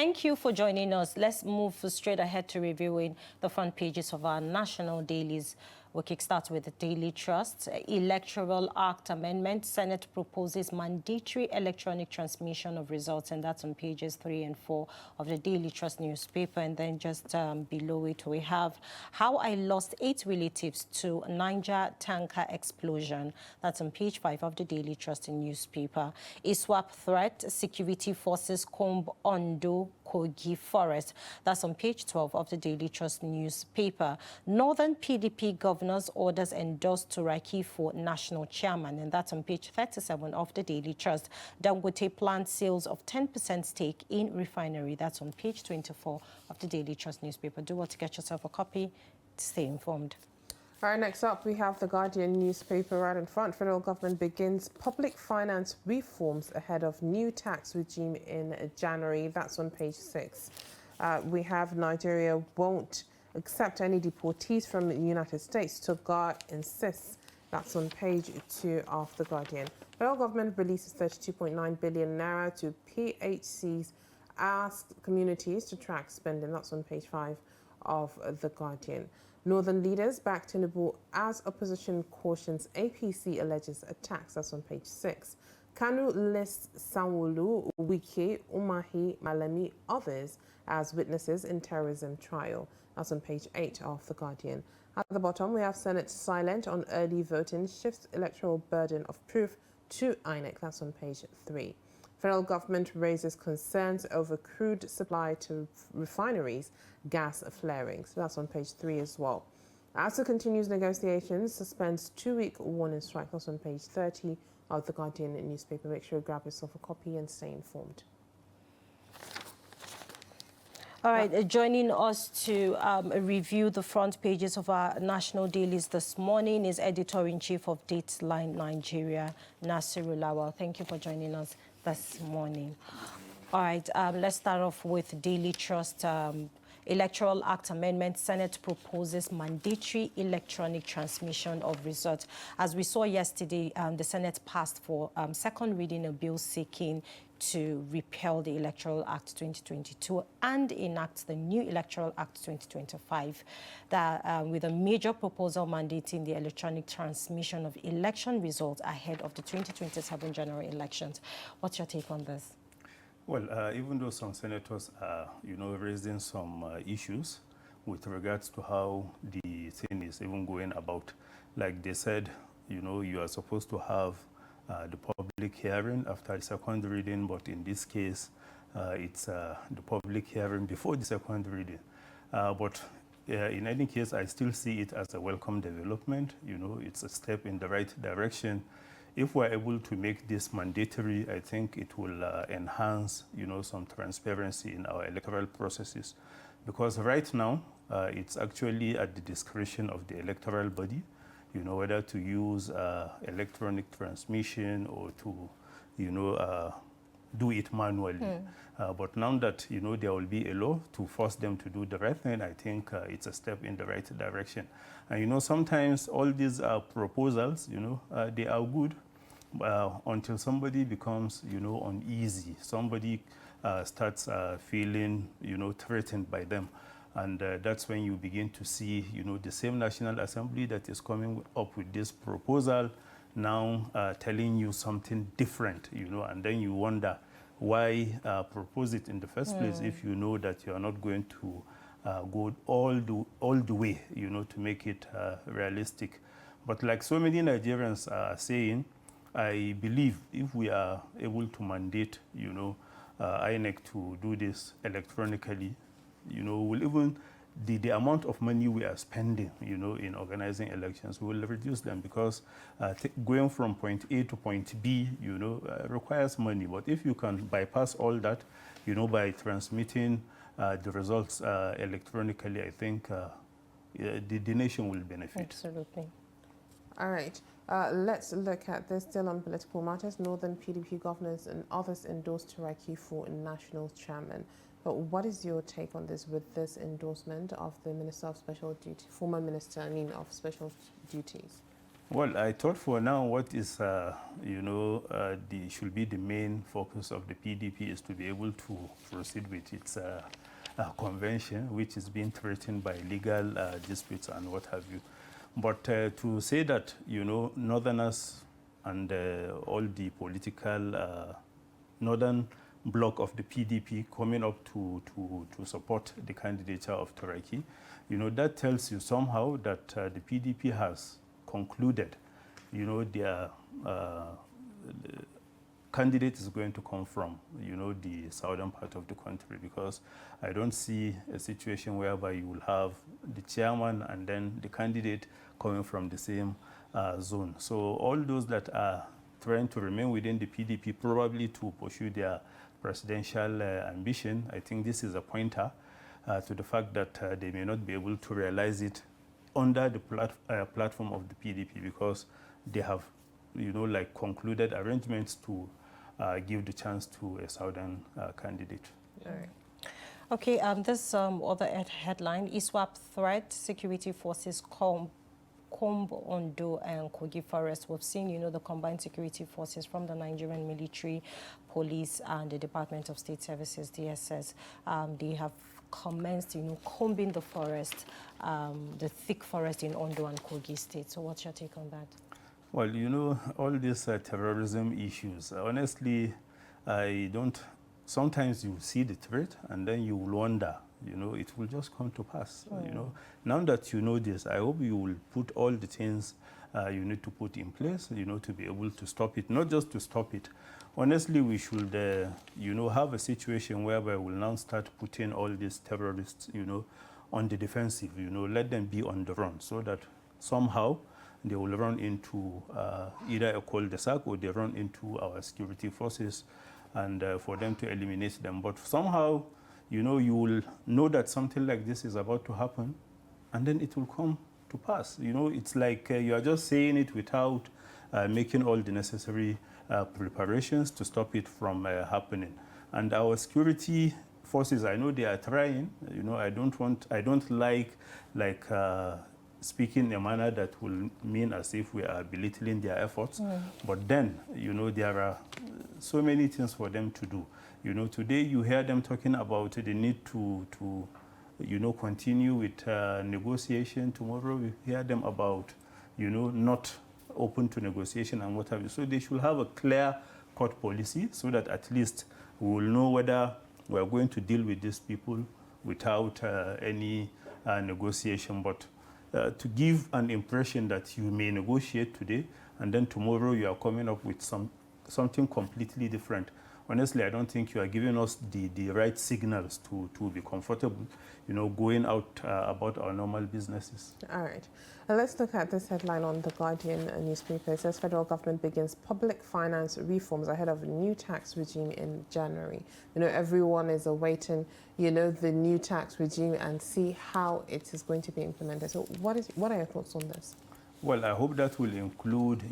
Thank you for joining us. Let's move straight ahead to reviewing the front pages of our national dailies. We'll kickstart with the Daily Trust. Electoral Act Amendment. Senate proposes mandatory electronic transmission of results, and that's on pages 3 and 4 of the Daily Trust newspaper. And then just below it, we have how I lost 8 relatives to Niger tanker explosion. That's on page 5 of the Daily Trust newspaper. ISWAP threat. Security forces comb Ondo Kogi forest. That's on page 12 of the Daily Trust newspaper. Northern PDP governors orders endorsed Turaki for national chairman, and that's on page 37 of the Daily Trust. Dangote planned sales of 10% stake in refinery. That's on page 24 of the Daily Trust newspaper. Do well to get yourself a copy to stay informed. All right, next up, we have the Guardian newspaper right in front. Federal government begins public finance reforms ahead of new tax regime in January. That's on page 6. We have Nigeria won't accept any deportees from the United States. Togar insists. That's on page 2 of the Guardian. Federal government releases 32.9 billion naira to PHCs, asked communities to track spending. That's on page 5 of the Guardian. Northern leaders back tinubu as opposition cautions APC alleges attacks. That's on page 6. Kanu lists Sanwo-Olu, Wike, Umahi, Malami, others as witnesses in terrorism trial. That's on page 8 of The Guardian. At the bottom, we have Senate silent on early voting, shifts electoral burden of proof to INEC. That's on page 3. Federal government raises concerns over crude supply to refineries, gas flaring. So that's on page 3 as well. ASA continues negotiations, suspends 2-week warning strike. That's on page 30 of the Guardian newspaper. Make sure you grab yourself a copy and stay informed. All right, joining us to review the front pages of our national dailies this morning is Editor-in-Chief of Dateline Nigeria, Nasiru Lawal. Thank you for joining us this morning. All right, let's start off with Daily Trust. Electoral Act Amendment. Senate proposes mandatory electronic transmission of results. As we saw yesterday, the Senate passed for second reading a bill seeking to repeal the Electoral Act 2022 and enact the new Electoral Act 2025, that with a major proposal mandating the electronic transmission of election results ahead of the 2027 general elections. What's your take on this? Well, even though some senators are, raising some issues with regards to how the thing is even going about, like they said, you are supposed to have the public hearing after the second reading, but in this case, it's the public hearing before the second reading. But in any case, I still see it as a welcome development. It's a step in the right direction. If we're able to make this mandatory, I think it will enhance, some transparency in our electoral processes. Because right now, it's actually at the discretion of the electoral body, whether to use electronic transmission or to, do it manually. But now that, there will be a law to force them to do the right thing, I think it's a step in the right direction. And, sometimes all these proposals, they are good until somebody becomes, uneasy. Somebody starts feeling, threatened by them. And that's when you begin to see, the same National Assembly that is coming up with this proposal now telling you something different, and then you wonder why propose it in the first place if you know that you are not going to go all the way, to make it realistic. But like so many Nigerians are saying, I believe if we are able to mandate, INEC to do this electronically, will even the amount of money we are spending, in organizing elections, we will reduce them, because going from point A to point B, requires money. But if you can bypass all that, by transmitting the results electronically, I think the nation will benefit. Absolutely. All right. Let's look at this. Still on political matters. Northern PDP governors and others endorsed Turaki for national chairman. But what is your take on this, with this endorsement of the Minister of Special Duty, former Minister, of Special Duties? Well, I thought for now what is, should be the main focus of the PDP is to be able to proceed with its convention, which is being threatened by legal disputes and what have you. But to say that, Northerners and all the political northern bloc of the PDP coming up to support the candidature of Turaki, that tells you somehow that the PDP has concluded, their candidate is going to come from, the southern part of the country, because I don't see a situation whereby you will have the chairman and then the candidate coming from the same zone. So all those that are trying to remain within the PDP, probably to pursue their presidential ambition, I think this is a pointer to the fact that they may not be able to realize it under the platform of the PDP, because they have, concluded arrangements to give the chance to a southern candidate. All right. Okay, this other headline, ISWAP threat, security forces comb Ondo and Kogi Forest. We've seen, the combined security forces from the Nigerian military, police, and the Department of State Services, DSS. They have commenced, combing the forest, the thick forest in Ondo and Kogi State. So what's your take on that? Well, all these terrorism issues, honestly, I don't, sometimes you see the threat and then you will wonder, it will just come to pass. Now that you know this, I hope you will put all the things you need to put in place, to be able to stop it, not just to stop it. Honestly, we should, have a situation whereby we'll now start putting all these terrorists, on the defensive, let them be on the run, so that somehow they will run into either a cul-de-sac or they run into our security forces, and for them to eliminate them. But somehow, you will know that something like this is about to happen, and then it will come to pass. It's like you are just saying it without making all the necessary preparations to stop it from happening. And our security forces, I know they are trying. I don't like speaking in a manner that will mean as if we are belittling their efforts. But then, there are so many things for them to do. Today you hear them talking about the need to continue with negotiation. Tomorrow we hear them about, not open to negotiation and what have you. So they should have a clear cut policy, so that at least we will know whether we are going to deal with these people without any negotiation. But to give an impression that you may negotiate today and then tomorrow you are coming up with something completely different, honestly, I don't think you are giving us the right signals to be comfortable, going out about our normal businesses. All right. Let's look at this headline on The Guardian newspaper. It says federal government begins public finance reforms ahead of a new tax regime in January. Everyone is awaiting, the new tax regime and see how it is going to be implemented. So what are your thoughts on this? Well, I hope that will include,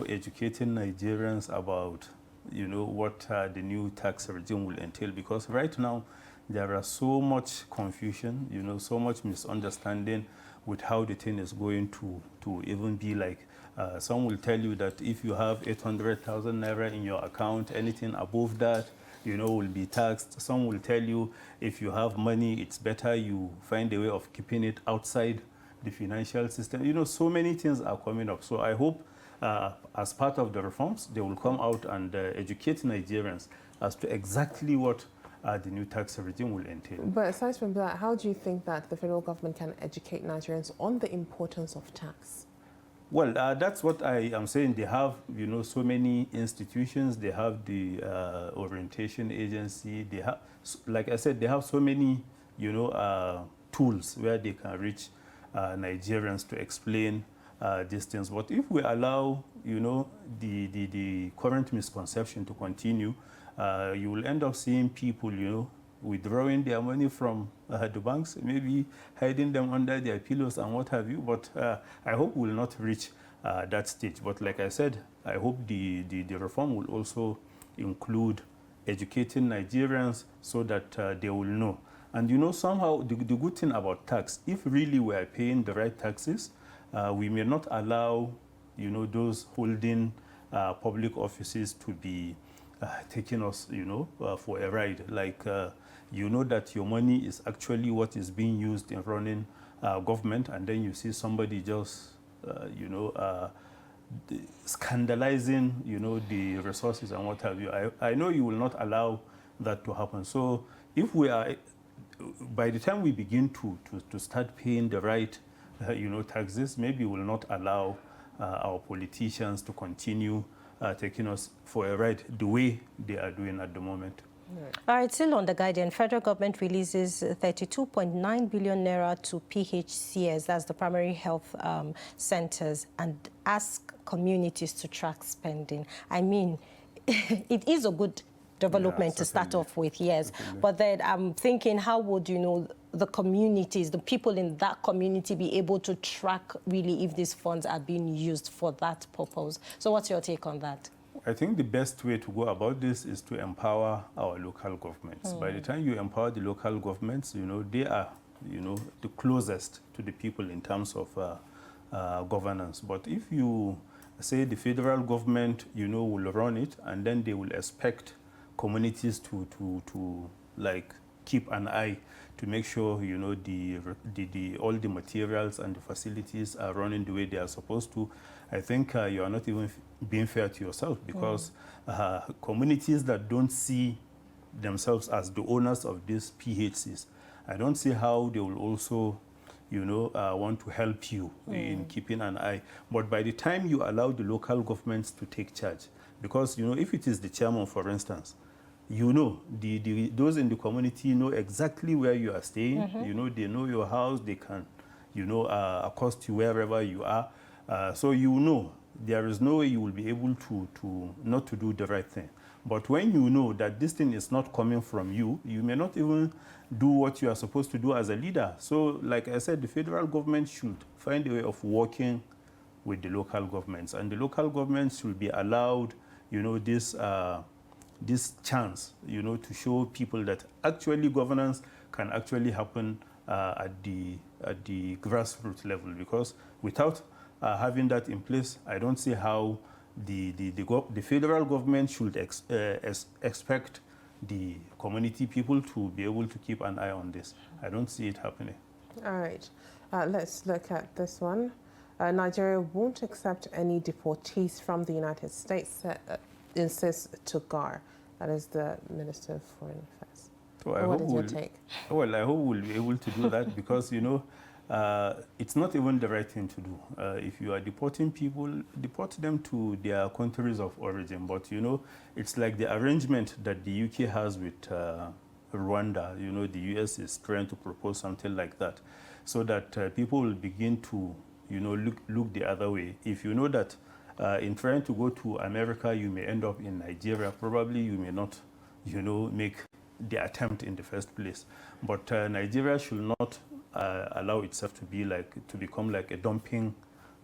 educating Nigerians about what the new tax regime will entail, because right now there are so much confusion, so much misunderstanding with how the thing is going to even be like. Some will tell you that if you have 800,000 naira in your account, anything above that, will be taxed. Some will tell you if you have money, it's better you find a way of keeping it outside the financial system. So many things are coming up. So I hope as part of the reforms, they will come out and educate Nigerians as to exactly what the new tax regime will entail. But aside from that, how do you think that the federal government can educate Nigerians on the importance of tax? Well, that's what I am saying. They have, so many institutions. They have the orientation agency. They have, like I said, they have so many, tools where they can reach Nigerians to explain these things. But if we allow, the current misconception to continue, you will end up seeing people, withdrawing their money from the banks, maybe hiding them under their pillows and what have you. But I hope we will not reach that stage. But like I said, I hope the reform will also include educating Nigerians so that they will know. And somehow the good thing about tax, if really we are paying the right taxes, we may not allow you know, those holding public offices to be taking us, you know, for a ride. Like, you know that your money is actually what is being used in running government, and then you see somebody just, you know, scandalizing, you know, the resources and what have you. I know you will not allow that to happen. So if we are, by the time we begin to start paying the right, you know, taxes, maybe we will not allow our politicians to continue taking us for a ride the way they are doing at the moment. All right, still on The Guardian, federal government releases 32.9 billion naira to PHCS, that's the primary health centers, and ask communities to track spending. I mean, it is a good development to start off with, yes. Certainly. But then I'm thinking, how would, you know, the communities, the people in that community be able to track really if these funds are being used for that purpose? So what's your take on that? I think the best way to go about this is to empower our local governments. By the time you empower the local governments, you know, they are, you know, the closest to the people in terms of governance. But if you say the federal government, you know, will run it, and then they will expect communities to like keep an eye to make sure, you know, all the materials and the facilities are running the way they are supposed to, I think you are not even being fair to yourself, because communities that don't see themselves as the owners of these PHCs, I don't see how they will also, you know, want to help you in keeping an eye. But by the time you allow the local governments to take charge, because, you know, if it is the chairman, for instance, you know, those in the community know exactly where you are staying. You know, they know your house. They can, you know, accost you wherever you are. So you know, there is no way you will be able to not to do the right thing. But when you know that this thing is not coming from you, you may not even do what you are supposed to do as a leader. So, like I said, the federal government should find a way of working with the local governments, and the local governments should be allowed, you know, this chance, you know, to show people that actually governance can actually happen at the grassroots level. Because without having that in place, I don't see how the federal government should expect the community people to be able to keep an eye on this. I don't see it happening. All right, let's look at this one. Nigeria won't accept any deportees from the United States, insists Tugar. That is the Minister of Foreign Affairs. So what is your take? Well, I hope we'll be able to do that, because, you know, it's not even the right thing to do. If you are deporting people, deport them to their countries of origin. But, you know, it's like the arrangement that the UK has with Rwanda. You know, the US is trying to propose something like that, so that people will begin to, you know, look the other way. If you know that in trying to go to America, you may end up in Nigeria, probably you may not, you know, make the attempt in the first place. But Nigeria should not allow itself to become like a dumping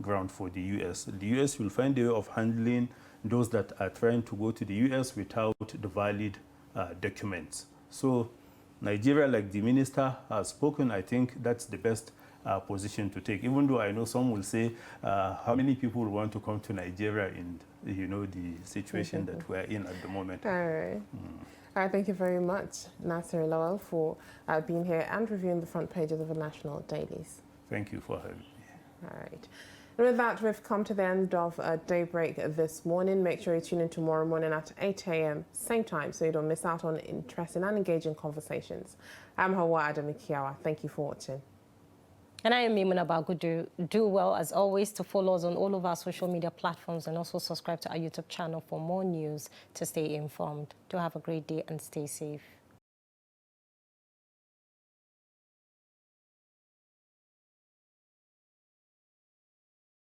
ground for the US. The US will find a way of handling those that are trying to go to the US without the valid documents. So Nigeria, like the minister has spoken, I think that's the best position to take. Even though I know some will say, how many people want to come to Nigeria in, you know, the situation that we're in at the moment. All right. All right, thank you very much, Nasser Lawal, for being here and reviewing the front pages of the national dailies. Thank you for having me. All right. And with that, we've come to the end of Daybreak this morning. Make sure you tune in tomorrow morning at 8 a.m. same time, so you don't miss out on interesting and engaging conversations. I'm Hawa Adamikiawa. Thank you for watching. And I am Mimuna Bagudu. Do well, as always, to follow us on all of our social media platforms, and also subscribe to our YouTube channel for more news to stay informed. Do have a great day and stay safe.